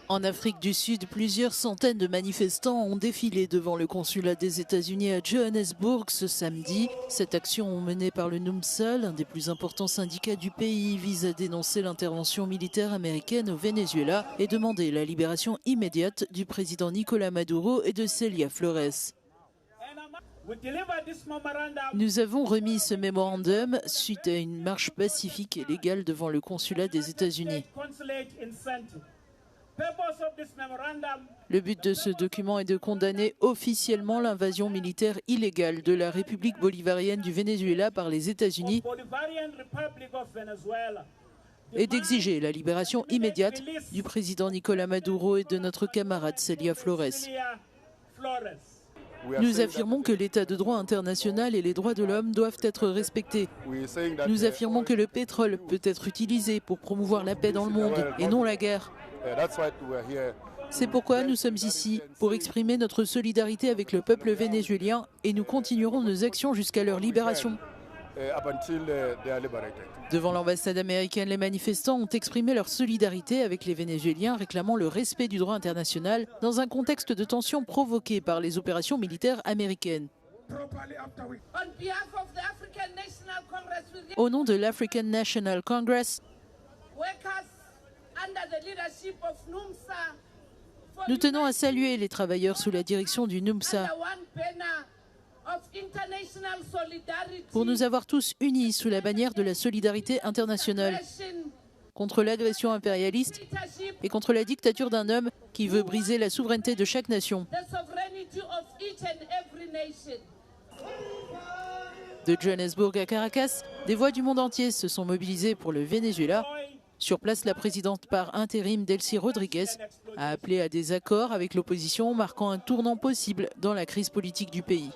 En Afrique du Sud, plusieurs centaines de manifestants ont défilé devant le consulat des États-Unis à Johannesburg ce samedi. Cette action menée par le NUMSA, l'un des plus importants syndicats du pays, vise à dénoncer l'intervention militaire américaine au Venezuela et demander la libération immédiate du président Nicolás Maduro et de Célia Flores. Nous avons remis ce mémorandum suite à une marche pacifique et légale devant le consulat des États-Unis. Le but de ce document est de condamner officiellement l'invasion militaire illégale de la République bolivarienne du Venezuela par les États-Unis et d'exiger la libération immédiate du président Nicolás Maduro et de notre camarade Célia Flores. Nous affirmons que l'état de droit international et les droits de l'homme doivent être respectés. Nous affirmons que le pétrole peut être utilisé pour promouvoir la paix dans le monde et non la guerre. C'est pourquoi nous sommes ici, pour exprimer notre solidarité avec le peuple vénézuélien et nous continuerons nos actions jusqu'à leur libération. Devant l'ambassade américaine, les manifestants ont exprimé leur solidarité avec les Vénézuéliens, réclamant le respect du droit international dans un contexte de tension provoqué par les opérations militaires américaines. Au nom de l'African National Congress, nous tenons à saluer les travailleurs sous la direction du NUMSA pour nous avoir tous unis sous la bannière de la solidarité internationale contre l'agression impérialiste et contre la dictature d'un homme qui veut briser la souveraineté de chaque nation. De Johannesburg à Caracas, des voix du monde entier se sont mobilisées pour le Venezuela. Sur place, la présidente par intérim Delcy Rodriguez a appelé à des accords avec l'opposition, marquant un tournant possible dans la crise politique du pays.